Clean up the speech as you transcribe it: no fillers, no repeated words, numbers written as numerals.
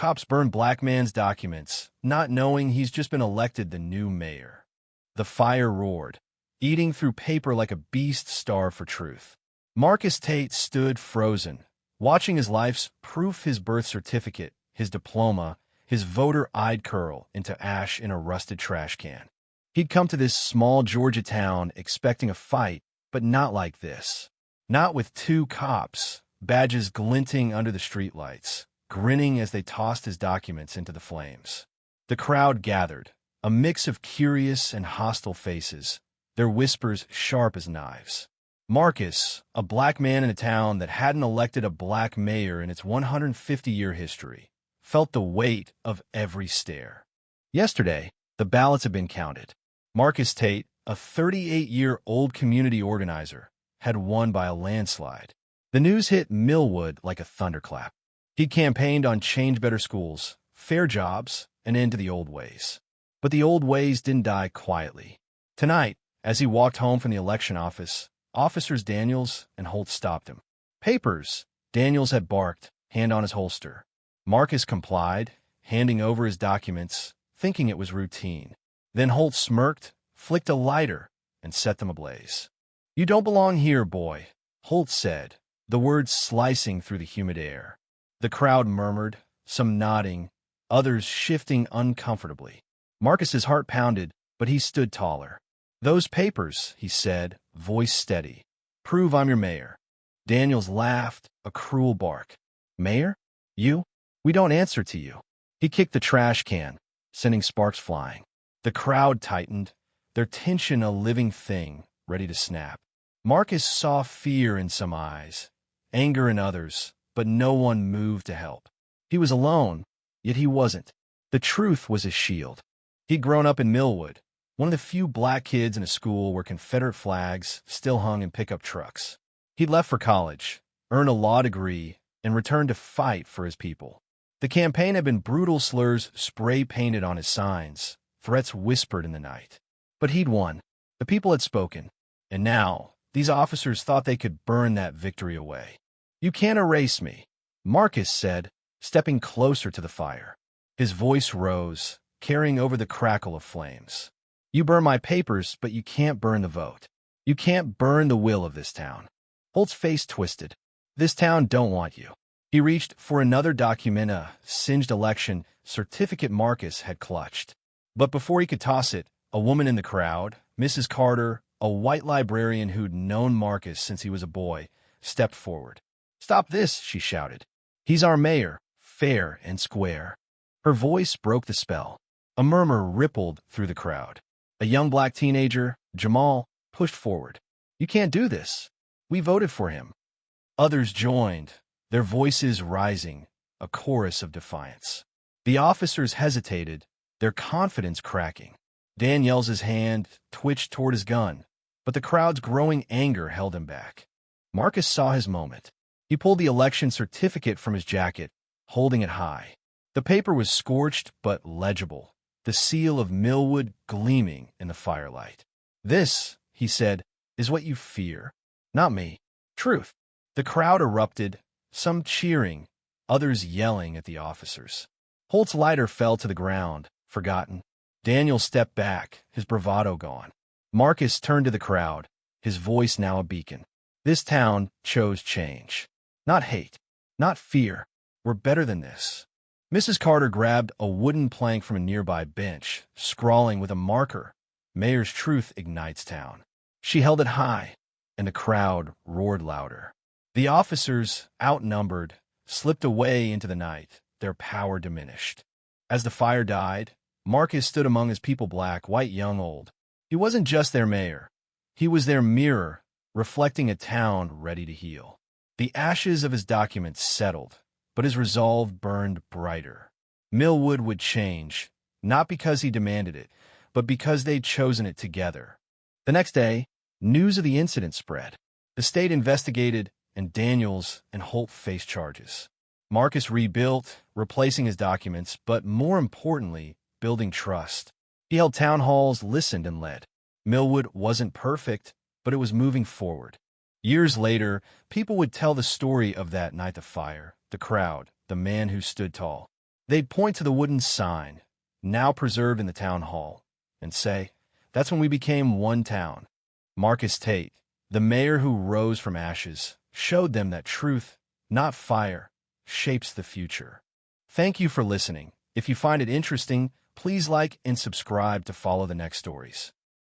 Cops burn black man's documents, not knowing he's just been elected the new mayor. The fire roared, eating through paper like a beast starved for truth. Marcus Tate stood frozen, watching his life's proof, his birth certificate, his diploma, his voter ID curl into ash in a rusted trash can. He'd come to this small Georgia town expecting a fight, but not like this. Not with two cops, badges glinting under the streetlights, grinning as they tossed his documents into the flames. The crowd gathered, a mix of curious and hostile faces, their whispers sharp as knives. Marcus, a black man in a town that hadn't elected a black mayor in its 150-year history, felt the weight of every stare. Yesterday, the ballots had been counted. Marcus Tate, a 38-year-old community organizer, had won by a landslide. The news hit Millwood like a thunderclap. He campaigned on change better schools, fair jobs, and end to the old ways. But the old ways didn't die quietly. Tonight, as he walked home from the election office, Officers Daniels and Holt stopped him. "Papers," Daniels had barked, hand on his holster. Marcus complied, handing over his documents, thinking it was routine. Then Holt smirked, flicked a lighter, and set them ablaze. "You don't belong here, boy," Holt said, the words slicing through the humid air. The crowd murmured, some nodding, others shifting uncomfortably. Marcus's heart pounded, but he stood taller. "Those papers," he said, voice steady. "Prove I'm your mayor." Daniels laughed, a cruel bark. "Mayor? You? We don't answer to you." He kicked the trash can, sending sparks flying. The crowd tightened, their tension a living thing, ready to snap. Marcus saw fear in some eyes, anger in others, but no one moved to help. He was alone, yet he wasn't. The truth was his shield. He'd grown up in Millwood, one of the few black kids in a school where Confederate flags still hung in pickup trucks. He'd left for college, earned a law degree, and returned to fight for his people. The campaign had been brutal slurs spray-painted on his signs, threats whispered in the night. But he'd won. The people had spoken. And now, these officers thought they could burn that victory away. "You can't erase me," Marcus said, stepping closer to the fire. His voice rose, carrying over the crackle of flames. "You burn my papers, but you can't burn the vote. You can't burn the will of this town." Holt's face twisted. "This town don't want you." He reached for another document, a singed election certificate Marcus had clutched. But before he could toss it, a woman in the crowd, Mrs. Carter, a white librarian who'd known Marcus since he was a boy, stepped forward. "Stop this," she shouted. "He's our mayor, fair and square." Her voice broke the spell. A murmur rippled through the crowd. A young black teenager, Jamal, pushed forward. "You can't do this. We voted for him." Others joined, their voices rising, a chorus of defiance. The officers hesitated, their confidence cracking. Daniels' hand twitched toward his gun, but the crowd's growing anger held him back. Marcus saw his moment. He pulled the election certificate from his jacket, holding it high. The paper was scorched but legible, the seal of Millwood gleaming in the firelight. "This," he said, "is what you fear. Not me. Truth." The crowd erupted, some cheering, others yelling at the officers. Holt's lighter fell to the ground, forgotten. Daniel stepped back, his bravado gone. Marcus turned to the crowd, his voice now a beacon. This town chose change. Not hate, not fear. We're better than this. Mrs. Carter grabbed a wooden plank from a nearby bench, scrawling with a marker, "Mayor's Truth ignites town." She held it high, and the crowd roared louder. The officers, outnumbered, slipped away into the night, their power diminished. As the fire died, Marcus stood among his people, black, white, young, old. He wasn't just their mayor. He was their mirror, reflecting a town ready to heal. The ashes of his documents settled, but his resolve burned brighter. Millwood would change, not because he demanded it, but because they'd chosen it together. The next day, news of the incident spread. The state investigated, and Daniels and Holt faced charges. Marcus rebuilt, replacing his documents, but more importantly, building trust. He held town halls, listened, and led. Millwood wasn't perfect, but it was moving forward. Years later, people would tell the story of that night of fire, the crowd, the man who stood tall. They'd point to the wooden sign, now preserved in the town hall, and say, "That's when we became one town." Marcus Tate, the mayor who rose from ashes, showed them that truth, not fire, shapes the future. Thank you for listening. If you find it interesting, please like and subscribe to follow the next stories.